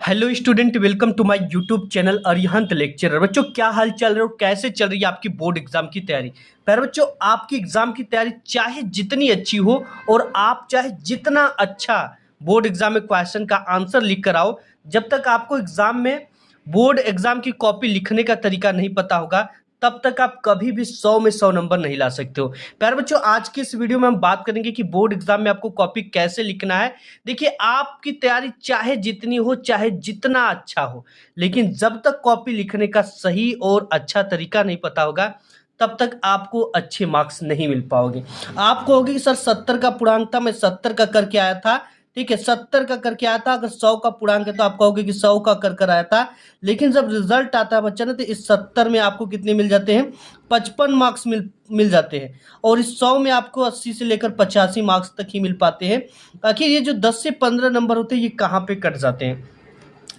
Hello student, welcome to my YouTube channel Arihant lecturer. बच्चों, क्या हाल चल रहा है और कैसे चल रही है आपकी बोर्ड एग्जाम की तैयारी। पर बच्चों, आपकी एग्जाम की तैयारी चाहे जितनी अच्छी हो और आप चाहे जितना अच्छा बोर्ड एग्जाम में क्वेश्चन का आंसर लिख कर आओ, जब तक आपको एग्जाम में बोर्ड एग्जाम की कॉपी लिखने का तरीका नहीं पता होगा, तब तक आप कभी भी 100 में 100 नंबर नहीं ला सकते हो। प्यारे बच्चों, आज की इस वीडियो में हम बात करेंगे कि बोर्ड एग्जाम में आपको कॉपी कैसे लिखना है। देखिए, आपकी तैयारी चाहे जितनी हो, चाहे जितना अच्छा हो, लेकिन जब तक कॉपी लिखने का सही और अच्छा तरीका नहीं पता होगा, तब तक आपको अच्छे मार्क्स नहीं मिल पाओगे। आप कहोगे कि सर 70 का पूर्णांक था, मैं 70 का करके आया था। ठीक है, 70 का करके आया था। अगर 100 का पूर्णांक है तो आप कहोगे कि 100 का कर कर आया था। लेकिन जब रिजल्ट आता है बच्चा ना, तो इस 70 में आपको कितने मिल जाते हैं? 55 मार्क्स मिल जाते हैं। और इस 100 में आपको 80 से लेकर 85 मार्क्स तक ही मिल पाते हैं। आखिर ये जो 10 से 15 नंबर होते हैं, ये कहाँ पे कट जाते हैं?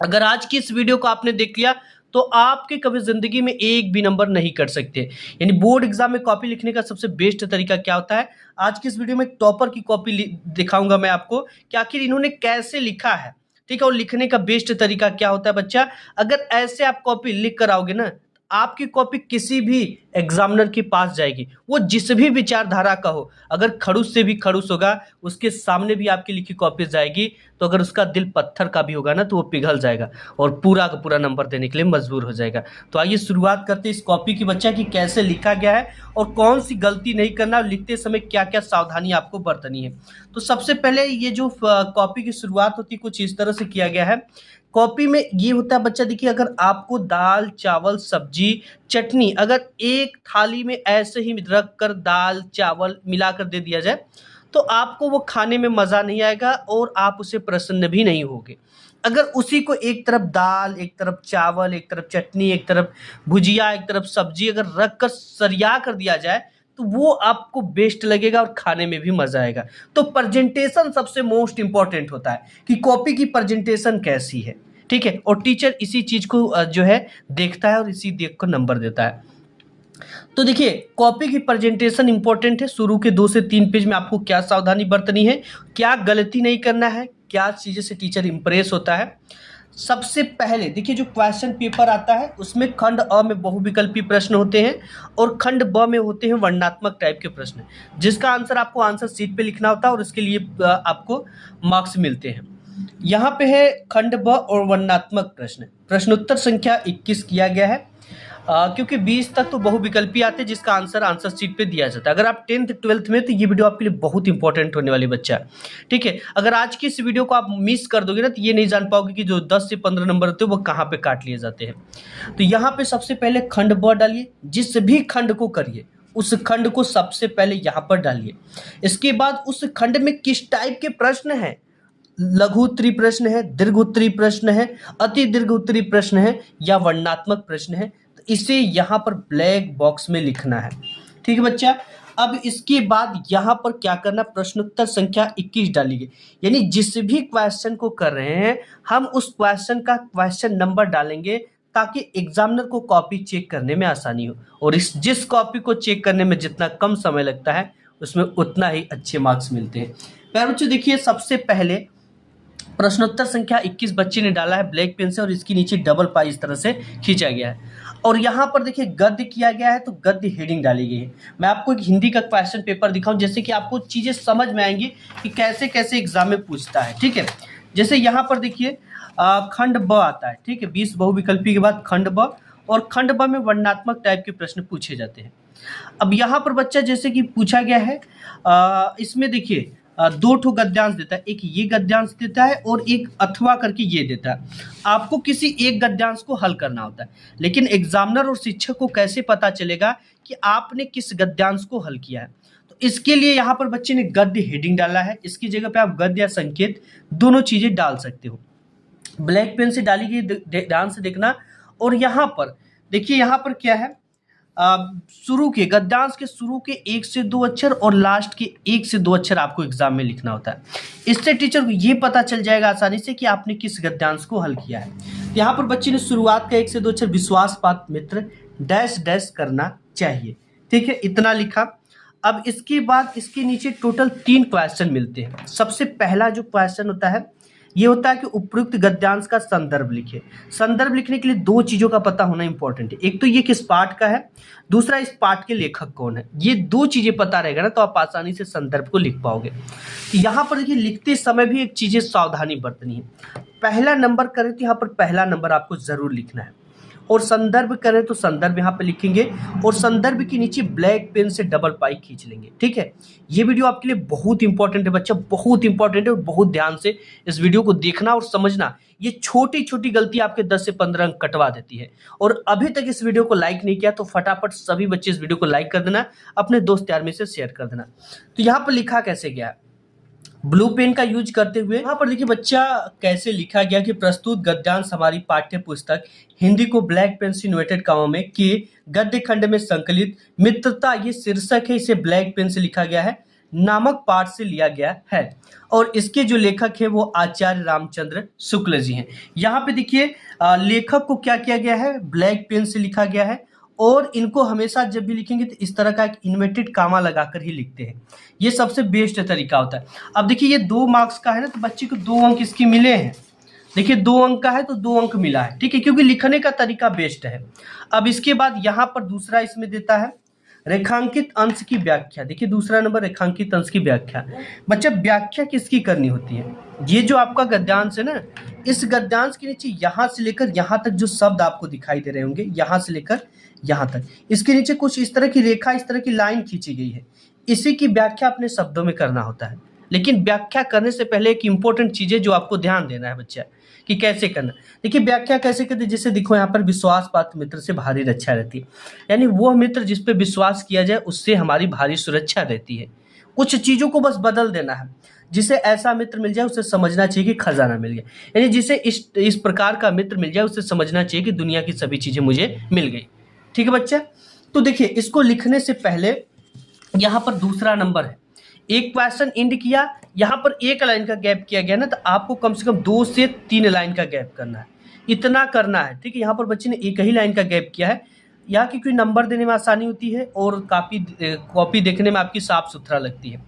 अगर आज की इस वीडियो को आपने देख लिया तो आपके कभी जिंदगी में एक भी नंबर नहीं कट सकते। यानी बोर्ड एग्जाम में कॉपी लिखने का सबसे बेस्ट तरीका क्या होता है, आज की इस वीडियो में टॉपर की कॉपी दिखाऊंगा मैं आपको कि आखिर इन्होंने कैसे लिखा है। ठीक है, और लिखने का बेस्ट तरीका क्या होता है बच्चा। अगर ऐसे आप कॉपी लिख कर आओगे ना, आपकी कॉपी किसी भी एग्जामिनर के पास जाएगी, वो जिस भी विचारधारा का हो, अगर खड़ूस से भी खड़ूस होगा, उसके सामने भी आपकी लिखी कॉपी जाएगी। तो अगर उसका दिल पत्थर का भी होगा ना, तो वो पिघल जाएगा और पूरा का पूरा नंबर देने के लिए मजबूर हो जाएगा। तो आइए शुरुआत करते हैं इस कॉपी की बच्चा की कैसे लिखा गया है और कौन सी गलती नहीं करना, लिखते समय क्या क्या सावधानी आपको बरतनी है। तो सबसे पहले ये जो कॉपी की शुरुआत होती है, कुछ इस तरह से किया गया है। कॉपी में ये होता है बच्चा, देखिए, अगर आपको दाल चावल सब्जी चटनी अगर एक थाली में ऐसे ही रख कर दाल चावल मिलाकर दे दिया जाए, तो आपको वो खाने में मज़ा नहीं आएगा और आप उसे प्रसन्न भी नहीं होगे। अगर उसी को एक तरफ दाल, एक तरफ चावल, एक तरफ चटनी, एक तरफ भुजिया, एक तरफ सब्जी अगर रख कर सरिया कर दिया जाए, तो वो आपको बेस्ट लगेगा और खाने में भी मज़ा आएगा। तो प्रेजेंटेशन सबसे मोस्ट इंपॉर्टेंट होता है कि कॉपी की प्रेजेंटेशन कैसी है। ठीक है, और टीचर इसी चीज़ को जो है देखता है और इसी देख कर नंबर देता है। तो देखिए, कॉपी की प्रेजेंटेशन इंपॉर्टेंट है। शुरू के 2 से 3 पेज में आपको क्या सावधानी बरतनी है, क्या गलती नहीं करना है, क्या चीज़ें से टीचर इंप्रेस होता है। सबसे पहले देखिए, जो क्वेश्चन पेपर आता है उसमें खंड अ में बहुविकल्पी प्रश्न होते हैं और खंड ब में होते हैं वर्णनात्मक टाइप के प्रश्न, जिसका आंसर आपको आंसर शीट पे लिखना होता है और इसके लिए आपको मार्क्स मिलते हैं। यहाँ पे है खंड ब और वर्णनात्मक प्रश्न, प्रश्नोत्तर संख्या 21 किया गया है। क्योंकि 20 तक तो बहुविकल्पी आते हैं, जिसका आंसर शीट पे दिया जाता है। अगर आप 10th 12th में, तो ये वीडियो आपके लिए बहुत इंपॉर्टेंट होने वाली बच्चा। ठीक है, अगर आज की इस वीडियो को आप मिस कर दोगे ना, तो ये नहीं जान पाओगे कि जो 10 से 15 नंबर होते हैं वो कहाँ पे काट लिए जाते हैं। तो यहाँ पे सबसे पहले खंड ब डालिए, जिस भी खंड को करिए उस खंड को सबसे पहले यहाँ पर डालिए। इसके बाद उस खंड में किस टाइप के प्रश्न है, लघु उत्तरी प्रश्न है, दीर्घ उत्तरी प्रश्न है, अति दीर्घ उत्तरी प्रश्न है या वर्णनात्मक प्रश्न है, तो इसे यहाँ पर ब्लैक बॉक्स में लिखना है। ठीक है बच्चा, अब इसके बाद यहाँ पर क्या करना, प्रश्नोत्तर संख्या 21 डालिए। यानी जिस भी क्वेश्चन को कर रहे हैं, हम उस क्वेश्चन का क्वेश्चन नंबर डालेंगे ताकि एग्जामिनर को कॉपी चेक करने में आसानी हो। और इस जिस कॉपी को चेक करने में जितना कम समय लगता है, उसमें उतना ही अच्छे मार्क्स मिलते हैं। प्यारे बच्चों, देखिए, सबसे पहले प्रश्नोत्तर संख्या 21 बच्चे ने डाला है ब्लैक पेन से और इसके नीचे डबल पाई इस तरह से खींचा गया है। और यहाँ पर देखिए गद्य किया गया है, तो गद्य हेडिंग डाली गई है। मैं आपको एक हिंदी का क्वेश्चन पेपर दिखाऊं, जैसे कि आपको चीज़ें समझ में आएंगी कि कैसे कैसे एग्जाम में पूछता है। ठीक है, जैसे यहाँ पर देखिए खंड ब आता है। ठीक है, 20 बहुविकल्पी के बाद खंड ब, और खंड ब में वर्णनात्मक टाइप के प्रश्न पूछे जाते हैं। अब यहाँ पर बच्चा जैसे कि पूछा गया है, इसमें देखिए 2 ठो गद्यांश देता है, एक ये गद्यांश देता है और एक अथवा करके ये देता है। आपको किसी एक गद्यांश को हल करना होता है, लेकिन एग्जामिनर और शिक्षक को कैसे पता चलेगा कि आपने किस गद्यांश को हल किया है? तो इसके लिए यहाँ पर बच्चे ने गद्य हेडिंग डाला है, इसकी जगह पे आप गद्य या संकेत दोनों चीजें डाल सकते हो। ब्लैक पेन से डाली गई, ध्यान से देखना। और यहाँ पर देखिए, यहाँ पर क्या है, शुरू के गद्यांश के शुरू के 1 से 2 अक्षर और लास्ट के 1 से 2 अक्षर आपको एग्जाम में लिखना होता है। इससे टीचर को ये पता चल जाएगा आसानी से कि आपने किस गद्यांश को हल किया है। यहाँ पर बच्चे ने शुरुआत का 1 से 2 अक्षर विश्वासपात मित्र डैश डैश करना चाहिए। ठीक है, इतना लिखा। अब इसके बाद इसके नीचे टोटल 3 क्वेश्चन मिलते हैं। सबसे पहला जो क्वेश्चन होता है, ये होता है कि उपयुक्त गद्यांश का संदर्भ लिखे। संदर्भ लिखने के लिए दो चीजों का पता होना इंपॉर्टेंट है, एक तो ये किस पाठ का है, दूसरा इस पाठ के लेखक कौन है। ये दो चीजें पता रहेगा ना तो आप आसानी से संदर्भ को लिख पाओगे। तो यहाँ पर देखिए लिखते समय भी एक चीजें सावधानी बरतनी है। पहला नंबर करें तो यहाँ पर पहला नंबर आपको जरूर लिखना है, और संदर्भ करें तो संदर्भ यहाँ पे लिखेंगे, और संदर्भ के नीचे ब्लैक पेन से डबल पाई खींच लेंगे। ठीक है, ये वीडियो आपके लिए बहुत इंपॉर्टेंट है बच्चा, बहुत इंपॉर्टेंट है, और बहुत ध्यान से इस वीडियो को देखना और समझना। ये छोटी छोटी गलती आपके 10 से 15 अंक कटवा देती है। और अभी तक इस वीडियो को लाइक नहीं किया तो फटाफट सभी बच्चे इस वीडियो को लाइक कर देना, अपने दोस्त यार में से शेयर कर देना। तो यहाँ पर लिखा कैसे गया है, ब्लू पेन का यूज करते हुए। यहाँ पर देखिए बच्चा कैसे लिखा गया कि प्रस्तुत गद्यांश हमारी पाठ्य पुस्तक हिंदी को ब्लैक पेन से इन्वर्टेड कामा में के गद्य खंड में संकलित मित्रता, ये शीर्षक है, इसे ब्लैक पेन से लिखा गया है, नामक पाठ से लिया गया है। और इसके जो लेखक है वो आचार्य रामचंद्र शुक्ल जी हैं। यहाँ पे देखिए लेखक को क्या किया गया है, ब्लैक पेन से लिखा गया है, और इनको हमेशा जब भी लिखेंगे तो इस तरह का एक इन्वर्टेड कामा लगाकर ही लिखते हैं। ये सबसे बेस्ट तरीका होता है। अब देखिए ये 2 मार्क्स का है ना, तो बच्चे को 2 अंक इसके मिले हैं। देखिए 2 अंक का है तो 2 अंक मिला है, ठीक है, क्योंकि लिखने का तरीका बेस्ट है। अब इसके बाद यहाँ पर दूसरा इसमें देता है रेखांकित अंश की व्याख्या। देखिए दूसरा नंबर रेखांकित अंश की व्याख्या। बच्चा व्याख्या किसकी करनी होती है, ये जो आपका गद्यांश है ना, इस गद्यांश के नीचे यहाँ से लेकर यहाँ तक जो शब्द आपको दिखाई दे रहे होंगे, यहाँ से लेकर यहाँ तक, इसके नीचे कुछ इस तरह की रेखा, इस तरह की लाइन खींची गई है, इसी की व्याख्या अपने शब्दों में करना होता है। लेकिन व्याख्या करने से पहले एक इंपॉर्टेंट चीज है जो आपको ध्यान देना है बच्चा, कि कैसे करना। देखिए व्याख्या कैसे करते, जैसे देखो यहाँ पर विश्वास पात्र मित्र से भारी रक्षा रहती है, यानी वो मित्र जिस पे विश्वास किया जाए उससे हमारी भारी सुरक्षा रहती है। कुछ चीजों को बस बदल देना है, जिसे ऐसा मित्र मिल जाए उसे समझना चाहिए कि खजाना मिल गया, यानी जिसे इस प्रकार का मित्र मिल जाए उसे समझना चाहिए कि दुनिया की सभी चीजें मुझे मिल गई। ठीक है बच्चा, तो देखिए इसको लिखने से पहले यहाँ पर दूसरा नंबर है, एक क्वेश्चन इंड किया, यहाँ पर एक लाइन का गैप किया गया ना, तो आपको कम से कम 2 से 3 लाइन का गैप करना है, इतना करना है। ठीक है, यहाँ पर बच्चे ने एक ही लाइन का गैप किया है, यहाँ की कोई नंबर देने में आसानी होती है और कॉपी देखने में आपकी साफ सुथरा लगती है।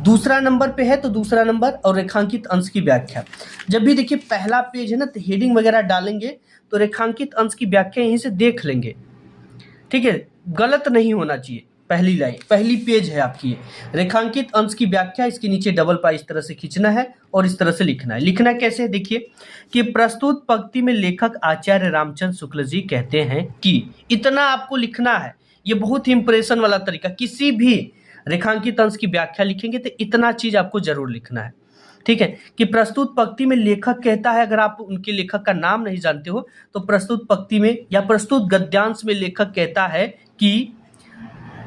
दूसरा नंबर पे है तो दूसरा नंबर और रेखांकित अंश की व्याख्या। जब भी देखिए पहला पेज है ना, तो हेडिंग वगैरह डालेंगे तो रेखांकित अंश की व्याख्या यहीं से देख लेंगे। ठीक है, गलत नहीं होना चाहिए। पहली लाइन, पहली पेज है आपकी, रेखांकित अंश की व्याख्या, इसके नीचे डबल पाई इस तरह से खींचना है और इस तरह से लिखना है। लिखना कैसे है, देखिए कि प्रस्तुत पंक्ति में लेखक आचार्य रामचंद्र शुक्ल जी कहते हैं कि, इतना आपको लिखना है। ये बहुत ही इंप्रेशन वाला तरीका, किसी भी रेखांकित अंश की व्याख्या लिखेंगे तो इतना चीज आपको जरूर लिखना है। ठीक है, कि प्रस्तुत पंक्ति में लेखक कहता है, अगर आप उनके लेखक का नाम नहीं जानते हो तो प्रस्तुत पंक्ति में या प्रस्तुत गद्यांश में लेखक कहता है कि,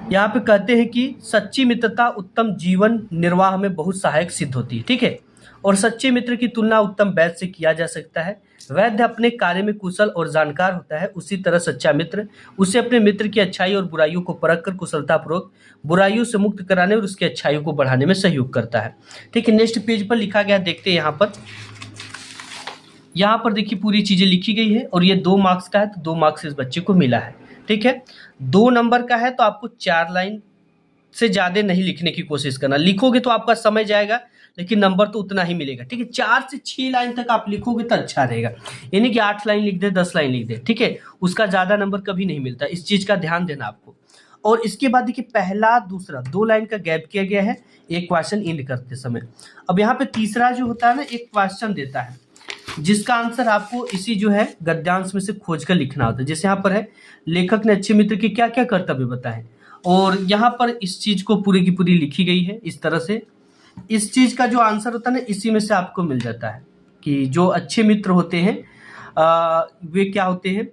यहाँ पे कहते हैं कि सच्ची मित्रता उत्तम जीवन निर्वाह में बहुत सहायक सिद्ध होती है। ठीक है, और सच्चे मित्र की तुलना उत्तम वैद्य से किया जा सकता है। वैद्य अपने कार्य में कुशल और जानकार होता है, उसी तरह सच्चा मित्र उसे अपने मित्र की अच्छाई और बुराइयों को परख कर कुशलतापूर्वक बुराइयों से मुक्त कराने और उसकी अच्छाइयों को बढ़ाने में सहयोग करता है। ठीक है, नेक्स्ट पेज पर लिखा गया, देखते हैं यहाँ पर देखिए पूरी चीजें लिखी गई है, और ये 2 मार्क्स का है तो 2 मार्क्स इस बच्चे को मिला है। ठीक है, 2 नंबर का है तो आपको 4 लाइन से ज्यादा नहीं लिखने की कोशिश करना, लिखोगे तो आपका समय जाएगा लेकिन नंबर तो उतना ही मिलेगा। ठीक है, 4 से 6 लाइन तक आप लिखोगे तो अच्छा रहेगा, यानी कि 8 लाइन लिख दे, 10 लाइन लिख दे। ठीक है, उसका ज्यादा नंबर कभी नहीं मिलता, इस चीज का ध्यान देना आपको। और इसके बाद देखिए पहला दूसरा 2 लाइन का गैप किया गया है एक क्वेश्चन इंड करते समय। अब यहाँ पे तीसरा जो होता है ना, एक क्वेश्चन देता है जिसका आंसर आपको इसी जो है गद्यांश में से खोज कर लिखना होता है। जैसे यहाँ पर है, लेखक ने अच्छे मित्र के क्या क्या कर्तव्य बताए, और यहाँ पर इस चीज को पूरी की पूरी लिखी गई है इस तरह से। इस चीज का जो आंसर होता है ना, इसी में से आपको मिल जाता है कि जो अच्छे मित्र होते हैं वे क्या होते हैं,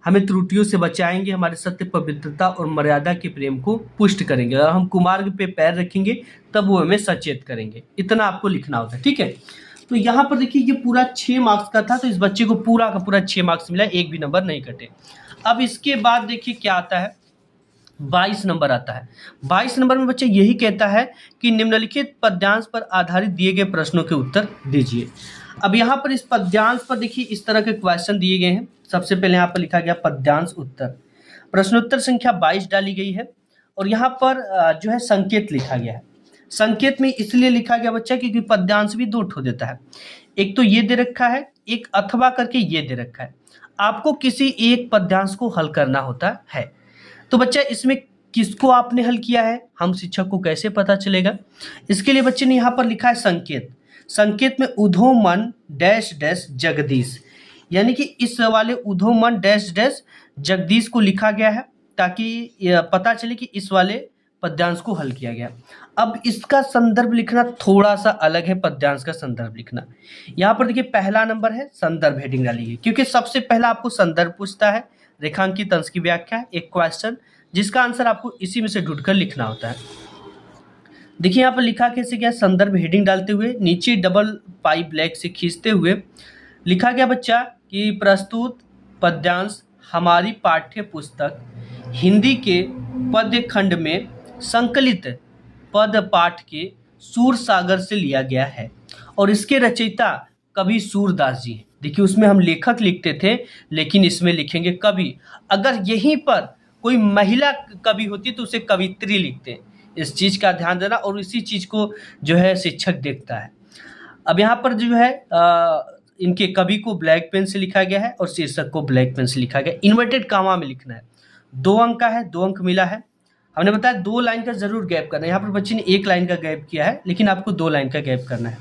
हमें त्रुटियों से बचाएंगे, हमारे सत्य, पवित्रता और मर्यादा के प्रेम को पुष्ट करेंगे, और हम कुमार्ग पे पैर रखेंगे तब वो हमें सचेत करेंगे। इतना आपको लिखना होता है। ठीक है, तो यहाँ पर देखिए ये पूरा 6 मार्क्स का था, तो इस बच्चे को पूरा का पूरा 6 मार्क्स मिला, एक भी नंबर नहीं कटे। अब इसके बाद देखिए क्या आता है, 22 नंबर आता है। 22 नंबर में बच्चा यही कहता है कि निम्नलिखित पद्यांश पर आधारित दिए गए प्रश्नों के उत्तर दीजिए। अब यहाँ पर इस पद्यांश पर देखिए इस तरह के क्वेश्चन दिए गए हैं। सबसे पहले यहाँ पर लिखा गया पद्यांश उत्तर, प्रश्नोत्तर संख्या 22 डाली गई है, और यहाँ पर जो है संकेत लिखा गया है। संकेत में इसलिए लिखा गया बच्चा क्योंकि पद्यांश भी दो ठो देता है। एक तो ये दे रखा है, एक अथवा करके ये दे रखा है। आपको किसी एक पद्यांश को हल करना होता है। तो बच्चा इसमें किसको आपने हल किया है, हम शिक्षक को कैसे पता चलेगा? इसके लिए बच्चे ने यहाँ पर लिखा है संकेत। संकेत में उधोमन डैश डैश जगदीश, यानी कि इस वाले उधोमन डैश डैश जगदीश को लिखा गया है ताकि यह पता चले कि इस वाले पद्यांश को हल किया गया। अब इसका संदर्भ लिखना थोड़ा सा अलग है पद्यांश का संदर्भ लिखना। यहाँ पर देखिए पहला नंबर है संदर्भ हेडिंग डाली है, क्योंकि सबसे पहला आपको संदर्भ पूछता है, रेखांकित अंश की व्याख्या, एक क्वेश्चन जिसका आंसर आपको इसी में से ढूंढकर लिखना होता है। देखिए यहाँ पर लिखा कैसे गया, संदर्भ हेडिंग डालते हुए नीचे डबल पाई ब्लैक से खींचते हुए लिखा गया बच्चा कि प्रस्तुत पद्यांश हमारी पाठ्य पुस्तक हिंदी के पद्य खंड में संकलित पद पाठ के सूर सागर से लिया गया है और इसके रचयिता कवि सूरदास जी हैं। देखिए उसमें हम लेखक लिखते थे, लेकिन इसमें लिखेंगे कवि। अगर यहीं पर कोई महिला कवि होती तो उसे कवित्री लिखते। इस चीज का ध्यान देना, और इसी चीज को जो है शिक्षक देखता है। अब यहाँ पर जो है इनके कवि को ब्लैक पेन से लिखा गया है और शीर्षक को ब्लैक पेन से लिखा गया। इन्वर्टेड कामा में लिखना है। 2 अंक का है, 2 अंक मिला है। हमने बताया 2 लाइन का जरूर गैप करना है। यहाँ पर बच्चे ने 1 लाइन का गैप किया है, लेकिन आपको 2 लाइन का गैप करना है।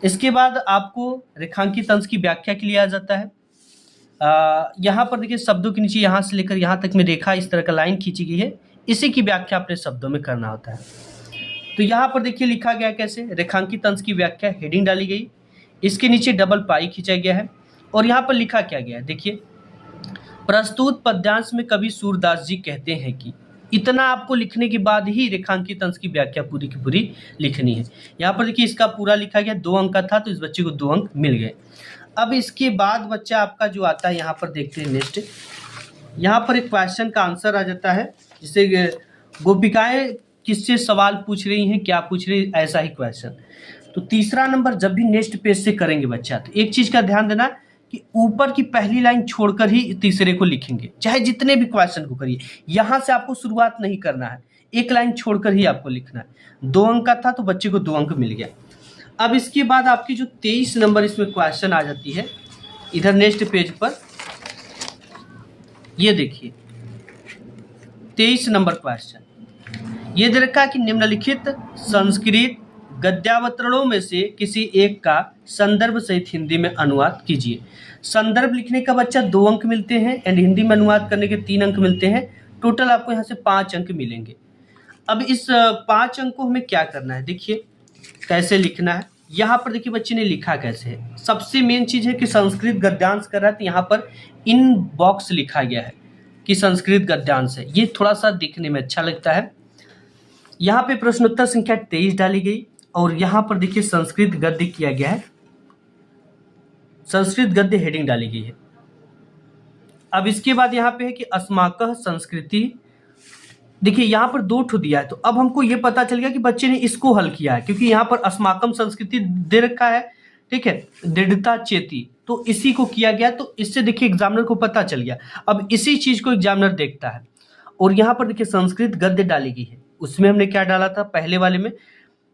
इसके बाद आपको रेखांकित अंश की व्याख्या के लिए आ जाता है। यहाँ पर देखिए शब्दों के नीचे यहाँ से लेकर यहाँ तक में रेखा इस तरह का लाइन खींची गई है, इसी की व्याख्या अपने शब्दों में करना होता है। तो यहाँ पर देखिए लिखा गया कैसे, रेखांकित अंश की व्याख्या हेडिंग डाली गई, इसके नीचे डबल पाई खींचा गया है और यहाँ पर लिखा क्या गया है, देखिए प्रस्तुत पद्यांश में कवि सूरदास जी कहते हैं कि, इतना आपको लिखने के बाद ही रेखांकित अंश की व्याख्या पूरी की पूरी लिखनी है। यहाँ पर देखिए इसका पूरा लिखा गया, 2 अंक का था तो इस बच्चे को 2 अंक मिल गए। अब इसके बाद बच्चा आपका जो आता है, यहाँ पर देखते हैं नेक्स्ट, यहाँ पर एक क्वेश्चन का आंसर आ जाता है, जिसे गोपिकाएं किससे सवाल पूछ रही हैं, क्या पूछ रही, ऐसा ही क्वेश्चन। तो तीसरा नंबर जब भी नेक्स्ट पेज से करेंगे बच्चा, तो एक चीज का ध्यान देना कि ऊपर की पहली लाइन छोड़कर ही तीसरे को लिखेंगे, चाहे जितने भी क्वेश्चन को करिए। यहां से आपको शुरुआत नहीं करना है, 1 लाइन छोड़कर ही आपको लिखना है। 2 अंक का था तो बच्चे को 2 अंक मिल गया। अब इसके बाद आपकी जो 23 नंबर इसमें क्वेश्चन आ जाती है, इधर नेक्स्ट पेज पर ये देखिए 23 नंबर क्वेश्चन ये दे रखा है कि निम्नलिखित संस्कृत गद्यावतरणों में से किसी एक का संदर्भ सहित हिंदी में अनुवाद कीजिए। संदर्भ लिखने का बच्चा 2 अंक मिलते हैं एंड हिंदी में अनुवाद करने के 3 अंक मिलते हैं। टोटल आपको यहाँ से 5 अंक मिलेंगे। अब इस 5 अंक को हमें क्या करना है, देखिए कैसे लिखना है। यहाँ पर देखिए बच्चे ने लिखा कैसे है। सबसे मेन चीज है कि संस्कृत गद्यांश कर रहा है, तो यहाँ पर इन बॉक्स लिखा गया है कि संस्कृत गद्यांश है। ये थोड़ा सा दिखने में अच्छा लगता है। यहाँ पे प्रश्नोत्तर संख्या 23 डाली गई और यहाँ पर देखिए संस्कृत गद्य किया गया है, संस्कृत गद्य हेडिंग डाली गई है। अब इसके बाद यहाँ पे है कि अस्माकः संस्कृति, देखिए यहाँ पर 2 ठो दिया है, तो अब हमको ये पता चल गया कि बच्चे ने इसको हल किया है, क्योंकि यहाँ पर अस्माकम संस्कृति दे रखा है, ठीक है, दृढ़ता चेती, तो इसी को किया गया। तो इससे देखिए एग्जामिनर को पता चल गया। अब इसी चीज को एग्जामिनर देखता है। और यहाँ पर देखिए संस्कृत गद्य डाली गई है, उसमें हमने क्या डाला था, पहले वाले में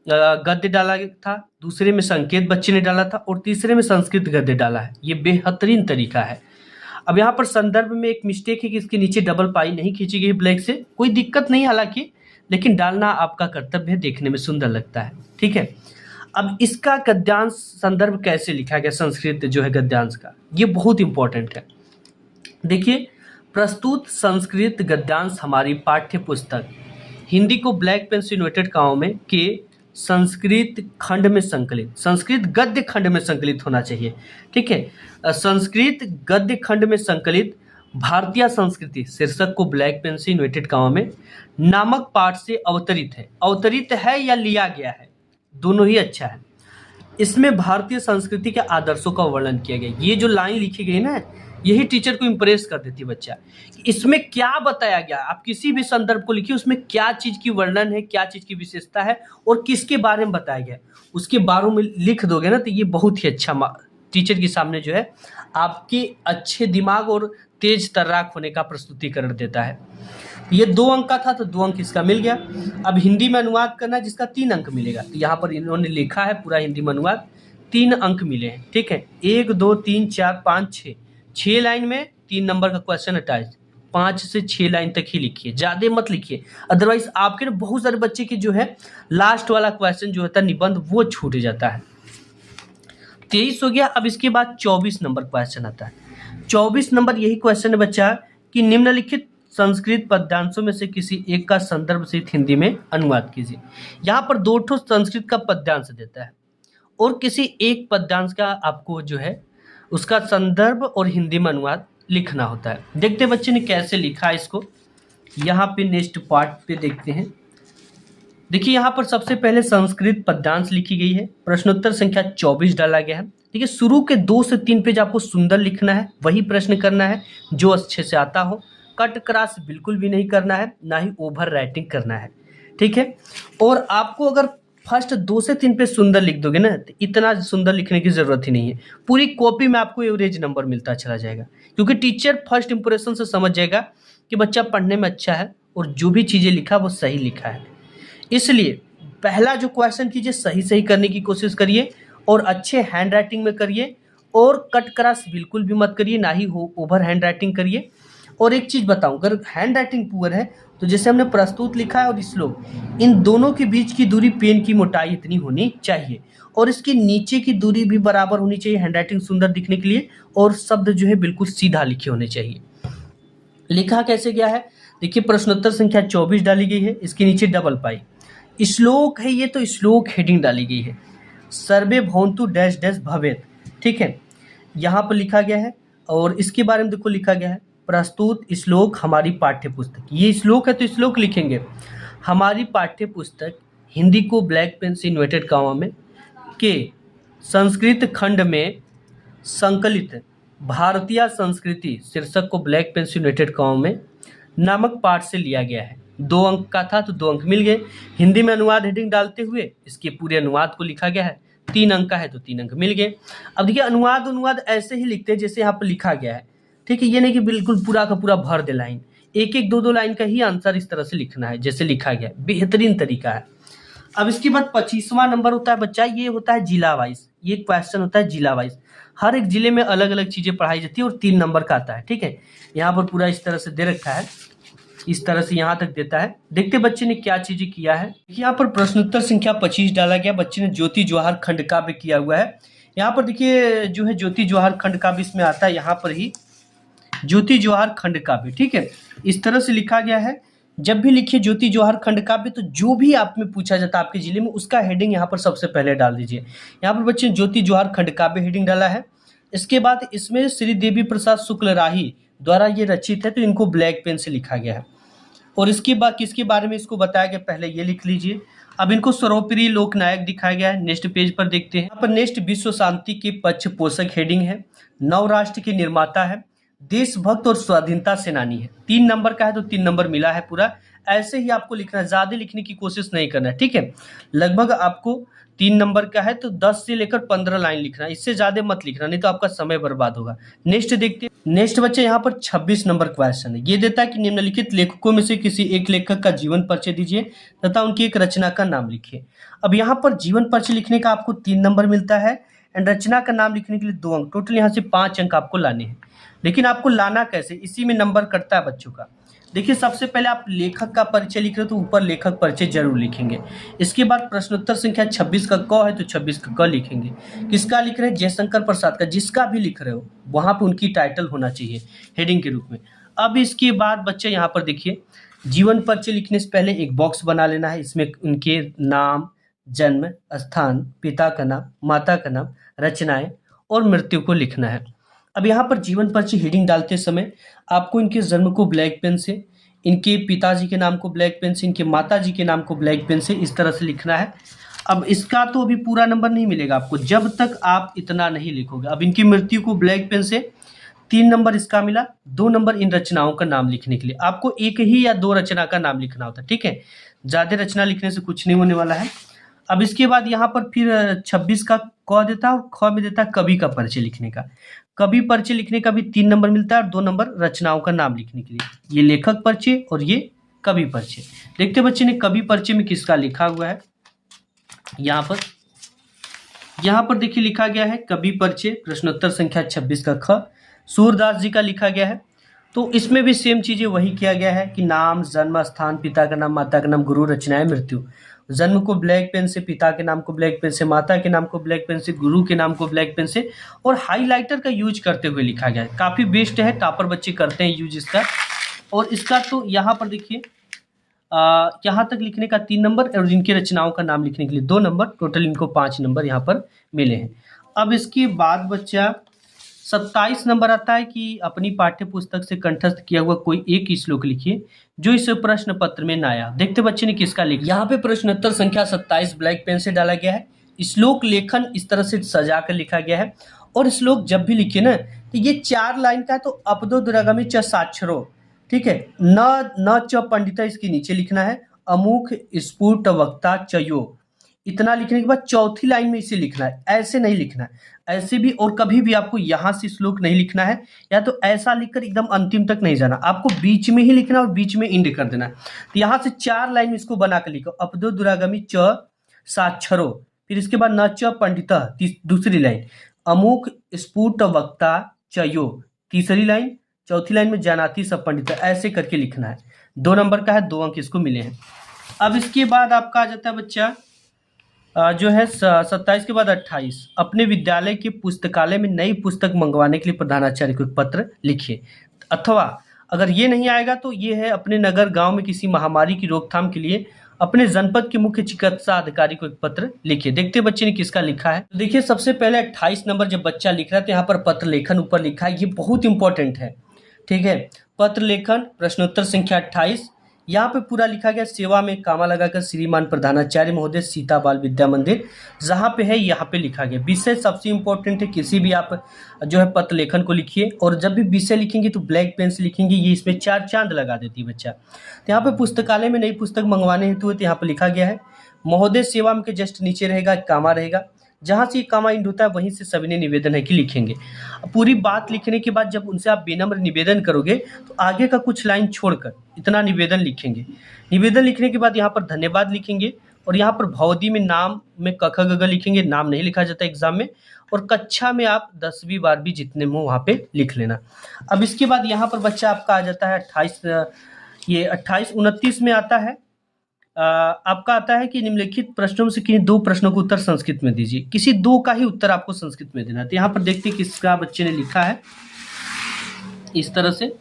गद्य डाला था, दूसरे में संकेत बच्चे ने डाला था और तीसरे में संस्कृत गद्य डाला है। ये बेहतरीन तरीका है। अब यहाँ पर संदर्भ में एक मिस्टेक है कि इसके नीचे डबल पाई नहीं खींची गई ब्लैक से, कोई दिक्कत नहीं हालांकि, लेकिन डालना आपका कर्तव्य है, देखने में सुंदर लगता है, ठीक है। अब इसका गद्यांश संदर्भ कैसे लिखा गया, संस्कृत जो है गद्यांश का, ये बहुत इंपॉर्टेंट है। देखिए प्रस्तुत संस्कृत गद्यांश हमारी पाठ्य पुस्तक हिंदी को ब्लैक पेन से इन्वर्टेड कामों में के संस्कृत खंड में संकलित, संस्कृत गद्य खंड में संकलित होना चाहिए, ठीक है। संस्कृत गद्य खंड में संकलित भारतीय संस्कृति, शीर्षक को ब्लैक पेन से इन्वर्टेड कामों में, नामक पाठ से अवतरित है। अवतरित है या लिया गया है, दोनों ही अच्छा है। इसमें भारतीय संस्कृति के आदर्शों का वर्णन किया गया। ये जो लाइन लिखी गई ना, यही टीचर को इंप्रेस कर देती बच्चा कि इसमें क्या बताया गया। आप किसी भी संदर्भ को लिखिए, उसमें क्या चीज की वर्णन है, क्या चीज की विशेषता है और किसके बारे में बताया गया, उसके बारे में लिख दोगे ना, तो ये बहुत ही अच्छा टीचर के सामने जो है आपके अच्छे दिमाग और तेज तर्राक होने का प्रस्तुतिकरण देता है। ये 2 अंक का था तो 2 अंक इसका मिल गया। अब हिंदी में अनुवाद करना है जिसका 3 अंक मिलेगा, तो यहाँ पर इन्होंने लिखा है पूरा हिंदी में अनुवाद, 3 अंक मिले हैं। ठीक है, 1 2 3 4 5 6, 6 लाइन में 3 नंबर का क्वेश्चन हटाए, 5 से 6 लाइन तक ही लिखिए, ज़्यादा मत लिखिए, अदरवाइज आपके ना बहुत सारे बच्चे की जो है लास्ट वाला क्वेश्चन जो होता है निबंध वो छूट जाता है। 23 हो गया। अब इसके बाद 24 नंबर क्वेश्चन आता है। 24 नंबर यही क्वेश्चन है बच्चा कि निम्नलिखित संस्कृत पद्यांशों में से किसी एक का संदर्भ सहित हिंदी में अनुवाद कीजिए। यहाँ पर 2 ठो संस्कृत का पद्यांश देता है और किसी एक पद्यांश का आपको जो है उसका संदर्भ और हिंदी में अनुवाद लिखना होता है। देखते हैं बच्चे ने कैसे लिखा है इसको। यहाँ पे नेक्स्ट पार्ट पे देखते हैं। देखिए यहाँ पर सबसे पहले संस्कृत पद्यांश लिखी गई है, प्रश्नोत्तर संख्या 24 डाला गया है। ठीक है, शुरू के 2 से 3 पेज आपको सुंदर लिखना है, वही प्रश्न करना है जो अच्छे से आता हो, कट क्रॉस बिल्कुल भी नहीं करना है, ना ही ओवर राइटिंग करना है। ठीक है, और आपको अगर फर्स्ट 2 से 3 पेज सुंदर लिख दोगे ना तो इतना सुंदर लिखने की जरूरत ही नहीं है, पूरी कॉपी में आपको एवरेज नंबर मिलता चला जाएगा, क्योंकि टीचर फर्स्ट इंप्रेशन से समझ जाएगा कि बच्चा पढ़ने में अच्छा है और जो भी चीज़ें लिखा वो सही लिखा है। इसलिए पहला जो क्वेश्चन कीजिए सही सही करने की कोशिश करिए और अच्छे हैंड राइटिंग में करिए, और कट क्रॉस बिल्कुल भी मत करिए, ना ही ओवर हैंड राइटिंग करिए। और एक चीज़ बताऊं, अगर हैंड राइटिंग पुअर है तो जैसे हमने प्रस्तुत लिखा है और श्लोक, इन दोनों के बीच की दूरी पेन की मोटाई इतनी होनी चाहिए और इसके नीचे की दूरी भी बराबर होनी चाहिए हैंड राइटिंग सुंदर दिखने के लिए, और शब्द जो है बिल्कुल सीधा लिखे होने चाहिए। लिखा कैसे गया है देखिए, प्रश्नोत्तर संख्या 24 डाली गई है, इसके नीचे डबल पाई, श्लोक है ये तो श्लोक हेडिंग डाली गई है, सर्वे भवन्तु डैश डैश भवेत्। ठीक है, यहाँ पर लिखा गया है और इसके बारे में देखो लिखा गया है, प्रस्तुत श्लोक हमारी पाठ्य पुस्तक, ये श्लोक है तो श्लोक लिखेंगे, हमारी पाठ्य पुस्तक हिंदी को ब्लैक पेन से इन्वर्टेड कॉमा में के संस्कृत खंड में संकलित भारतीय संस्कृति शीर्षक को ब्लैक पेन से इन्वर्टेड कॉमा में नामक पाठ से लिया गया है। 2 अंक का था तो 2 अंक मिल गए। हिंदी में अनुवाद हेडिंग डालते हुए इसके पूरे अनुवाद को लिखा गया है, 3 अंक का है तो 3 अंक मिल गए। अब देखिए अनुवाद ऐसे ही लिखते हैं जैसे यहाँ पर लिखा गया है। ठीक है, ये नहीं कि बिल्कुल पूरा का पूरा भर दे लाइन, एक एक 2 लाइन का ही आंसर इस तरह से लिखना है जैसे लिखा गया, बेहतरीन तरीका है। अब इसके बाद 25वां नंबर होता है बच्चा, ये होता है जिला वाइज, ये क्वेश्चन होता है जिला वाइज, हर एक जिले में अलग अलग चीजें पढ़ाई जाती है और 3 नंबर का आता है। ठीक है, यहाँ पर पूरा इस तरह से दे रखा है, इस तरह से यहाँ तक देता है। देखते बच्चे ने क्या चीजें किया है। यहाँ पर प्रश्नोत्तर संख्या 25 डाला गया, बच्चे ने ज्योति जवाहर खंड काव्य किया हुआ है। यहाँ पर देखिए जो है ज्योति जवाहर खंड काव्य इसमें आता है, यहाँ पर ही ज्योति जवाहर खंड काव्य। ठीक है, इस तरह से लिखा गया है। जब भी लिखिए ज्योति जवाहर खंड काव्य तो जो भी आप में पूछा जाता है आपके जिले में उसका हेडिंग यहाँ पर सबसे पहले डाल दीजिए। यहाँ पर बच्चे ज्योति जवाहर खंड काव्य हेडिंग डाला है। इसके बाद इसमें श्री देवी प्रसाद शुक्ल राही द्वारा ये रचित है तो इनको ब्लैक पेन से लिखा गया है। और इसके बाद किसके बारे में इसको बताया गया पहले ये लिख लीजिए। अब इनको सर्वोपरि लोकनायक दिखाया गया है। नेक्स्ट पेज पर देखते हैं, यहाँ पर नेक्स्ट विश्व शांति के पक्ष पोषक हेडिंग है, नव राष्ट्र के निर्माता है, देशभक्त और स्वाधीनता सेनानी है। 3 नंबर का है तो 3 नंबर मिला है पूरा। ऐसे ही आपको लिखना है, ज्यादा लिखने की कोशिश नहीं करना है। ठीक है, लगभग आपको 3 नंबर का है तो 10 से लेकर 15 लाइन लिखना, इससे ज्यादा मत लिखना नहीं तो आपका समय बर्बाद होगा। नेक्स्ट देखते हैं। नेक्स्ट बच्चे यहाँ पर 26 नंबर क्वेश्चन है। ये देता है कि निम्नलिखित लेखकों में से किसी एक लेखक का जीवन परिचय दीजिए तथा उनकी एक रचना का नाम लिखिए। अब यहाँ पर जीवन परिचय लिखने का आपको 3 नंबर मिलता है एंड रचना का नाम लिखने के लिए 2 अंक, टोटल यहाँ से 5 अंक आपको लाने हैं। लेकिन आपको लाना कैसे, इसी में नंबर कटता है बच्चों का। देखिए सबसे पहले आप लेखक का परिचय लिख रहे हो तो ऊपर लेखक परिचय जरूर लिखेंगे। इसके बाद प्रश्नोत्तर संख्या 26 का क है तो 26 का क लिखेंगे। किसका लिख रहे हैं, जयशंकर प्रसाद का, जिसका भी लिख रहे हो वहां पे उनकी टाइटल होना चाहिए हेडिंग के रूप में। अब इसके बाद बच्चे यहाँ पर देखिए जीवन परिचय लिखने से पहले एक बॉक्स बना लेना है, इसमें उनके नाम, जन्म स्थान, पिता का नाम, माता का नाम, रचनाएं और मृत्यु को लिखना है। अब यहाँ पर जीवन परिचय हेडिंग डालते समय आपको इनके जन्म को ब्लैक पेन से, इनके पिताजी के नाम को ब्लैक पेन से, इनके माताजी के नाम को ब्लैक पेन से इस तरह से लिखना है। अब इसका तो अभी पूरा नंबर नहीं मिलेगा आपको जब तक आप इतना नहीं लिखोगे। अब इनकी मृत्यु को ब्लैक पेन से 3 नंबर इसका मिला, 2 नंबर इन रचनाओं का नाम लिखने के लिए आपको 1 ही या 2 रचना का नाम लिखना होता है। ठीक है, ज्यादा रचना लिखने से कुछ नहीं होने वाला है। अब इसके बाद यहाँ पर फिर 26 का क देता है और ख में देता है कवि का परिचय लिखने का। कवि परिचय लिखने का भी 3 नंबर मिलता है और 2 नंबर रचनाओं का नाम लिखने के लिए। ये लेखक परिचय और ये कवि परिचय। देखते बच्चे ने कवि परिचय में किसका लिखा हुआ है, यहाँ पर देखिए लिखा गया है कवि परिचय प्रश्नोत्तर संख्या 26 का ख, सूरदास जी का लिखा गया है। तो इसमें भी सेम चीजें वही किया गया है कि नाम, जन्म स्थान, पिता का नाम, माता का नाम, गुरु, रचनाएं, मृत्यु। जन्म को ब्लैक पेन से, पिता के नाम को ब्लैक पेन से, माता के नाम को ब्लैक पेन से, गुरु के नाम को ब्लैक पेन से और हाईलाइटर का यूज करते हुए लिखा गया है। काफी बेस्ट है, टॉपर बच्चे करते हैं यूज इसका। और इसका तो यहाँ पर देखिए यहाँ तक लिखने का 3 नंबर और इनकी रचनाओं का नाम लिखने के लिए 2 नंबर, टोटल इनको 5 नंबर यहाँ पर मिले हैं। अब इसके बाद बच्चा 27 नंबर आता है कि अपनी पाठ्य पुस्तक से कंठस्थ किया हुआ कोई एक श्लोक लिखिए जो इस प्रश्न पत्र में न आया। देखते बच्चे ने किसका लिखा। यहाँ पे प्रश्नोत्तर संख्या 27 ब्लैक पेन से डाला गया है। श्लोक लेखन इस तरह से सजा कर लिखा गया है। और श्लोक जब भी लिखे ना तो ये 4 लाइन का है, तो अपदो दुरागमी च साक्षरो, ठीक है, न च पंडिता इसके नीचे लिखना है, अमुख स्फुट वक्ता चयो, इतना लिखने के बाद चौथी लाइन में इसे लिखना है, ऐसे नहीं लिखना है, ऐसे भी और कभी भी आपको यहाँ से श्लोक नहीं लिखना है, या तो ऐसा लिखकर एकदम अंतिम तक नहीं जाना, आपको बीच में ही लिखना और बीच में इंड कर देना। तो यहाँ से 4 लाइन इसको बनाकर लिखो, अपदो दुरागमी च साक्षरो, फिर इसके बाद न च पंडिता दूसरी लाइन, अमुक स्फुट वक्ता चयो तीसरी लाइन, चौथी लाइन में जानाति सब पंडित, ऐसे करके लिखना है। 2 नंबर का है, 2 अंक इसको मिले हैं। अब इसके बाद आपका आ जाता है बच्चा जो है 27 के बाद 28, अपने विद्यालय के पुस्तकालय में नई पुस्तक मंगवाने के लिए प्रधानाचार्य को पत्र लिखिए। अथवा अगर ये नहीं आएगा तो ये है अपने नगर गांव में किसी महामारी की रोकथाम के लिए अपने जनपद के मुख्य चिकित्सा अधिकारी को एक पत्र लिखिए। देखते बच्चे ने किसका लिखा है। तो देखिए सबसे पहले 28 नंबर जब बच्चा लिख रहा है तो यहाँ पर पत्र लेखन ऊपर लिखा है, ये बहुत इंपॉर्टेंट है, ठीक है। पत्र लेखन प्रश्नोत्तर संख्या 28, यहाँ पे पूरा लिखा गया सेवा में कामा लगाकर श्रीमान प्रधानाचार्य महोदय सीता बाल विद्या मंदिर, जहाँ पे है यहाँ पे लिखा गया। विषय सबसे इंपॉर्टेंट है, किसी भी आप जो है पत्र लेखन को लिखिए, और जब भी विषय लिखेंगे तो ब्लैक पेन से लिखेंगे, ये इसमें 4 चांद लगा देती है बच्चा। तो यहाँ पे पुस्तकालय में नई पुस्तक मंगवाने हेतु तो यहाँ पे लिखा गया है महोदय सेवा में के जस्ट नीचे रहेगा कामा रहेगा, जहाँ से कामा इंड होता है वहीं से सभी ने निवेदन है कि लिखेंगे। पूरी बात लिखने के बाद जब उनसे आप विनम्र निवेदन करोगे तो आगे का कुछ लाइन छोड़कर इतना निवेदन लिखेंगे। निवेदन लिखने के बाद यहाँ पर धन्यवाद लिखेंगे, और यहाँ पर भवदी में नाम में क ख ग घ लिखेंगे, नाम नहीं लिखा जाता एग्जाम में, और कक्षा में आप 10वीं 12वीं जितने में वहाँ पे लिख लेना। अब इसके बाद यहाँ पर बच्चा आपका आ जाता है 28 29 में आता है आपका आता है कि निम्नलिखित प्रश्नों में से किन्हीं 2 प्रश्नों को उत्तर संस्कृत में दीजिए। किसी 2 का ही उत्तर आपको संस्कृत में देना है। तो यहाँ पर देखते हैं किसका बच्चे ने लिखा है इस तरह से।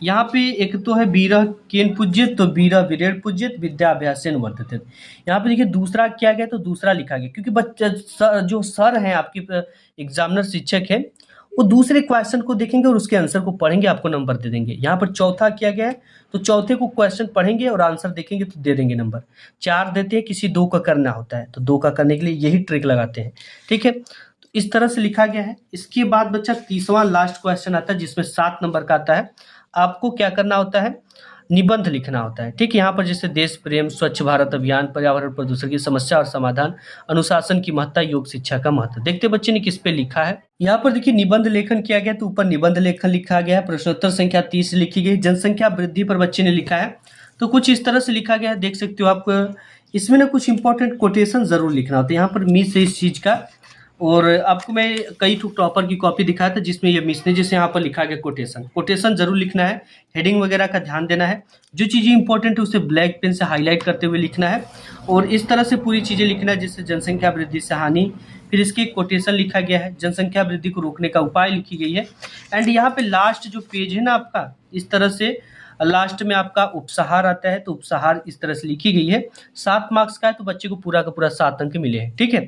यहाँ पे एक तो है वीरः केन पूज्यत, तो वीरः वीरेण पूज्यत विद्याभ्यासेन वर्धते। यहाँ पे देखिए दूसरा किया गया, तो दूसरा लिखा गया क्योंकि बच्चा जो सर हैं आपके एग्जामिनर शिक्षक है वो दूसरे क्वेश्चन को देखेंगे और उसके आंसर को पढ़ेंगे, आपको नंबर दे देंगे। यहाँ पर चौथा किया गया है, तो चौथे को क्वेश्चन पढ़ेंगे और आंसर देखेंगे तो दे देंगे नंबर। 4 देते हैं, किसी 2 का करना होता है, तो 2 का करने के लिए यही ट्रिक लगाते हैं, ठीक है। तो इस तरह से लिखा गया है। इसके बाद बच्चा 30वां लास्ट क्वेश्चन आता है जिसमें 7 नंबर का आता है। आपको क्या करना होता है, निबंध लिखना होता है, ठीक है। यहाँ पर जैसे देश प्रेम, स्वच्छ भारत अभियान, पर्यावरण प्रदूषण की समस्या और समाधान, अनुशासन की महत्ता, योग शिक्षा का महत्व। देखते बच्चे ने किस पे लिखा है। यहाँ पर देखिए निबंध लेखन किया गया, तो ऊपर निबंध लेखन लिखा गया है। प्रश्नोत्तर संख्या 30 लिखी गई। जनसंख्या वृद्धि पर बच्चे ने लिखा है, तो कुछ इस तरह से लिखा गया है, देख सकते हो आप। इसमें ना कुछ इंपॉर्टेंट कोटेशन जरूर लिखना होता है। यहाँ पर मिस है इस चीज का, और आपको मैं कई टॉपर की कॉपी दिखाया था जिसमें ये मिस ने, जैसे यहाँ पर लिखा गया कोटेशन जरूर लिखना है। हेडिंग वगैरह का ध्यान देना है, जो चीज़ें इंपॉर्टेंट है उसे ब्लैक पेन से हाईलाइट करते हुए लिखना है, और इस तरह से पूरी चीज़ें लिखना है जैसे जनसंख्या वृद्धि से हानि, फिर इसके कोटेशन लिखा गया है, जनसंख्या वृद्धि को रोकने का उपाय लिखी गई है। एंड यहाँ पे लास्ट जो पेज है ना आपका, इस तरह से लास्ट में आपका उपसहार आता है, तो उपसहार इस तरह से लिखी गई है। 7 मार्क्स का है, तो बच्चे को पूरा का पूरा 7 अंक मिले हैं, ठीक है।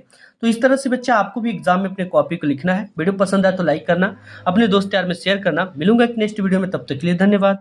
तो इस तरह से बच्चा आपको भी एग्जाम में अपने कॉपी को लिखना है। वीडियो पसंद आए तो लाइक करना, अपने दोस्त यार में शेयर करना। मिलूंगा एक नेक्स्ट वीडियो में, तब तक के लिए धन्यवाद।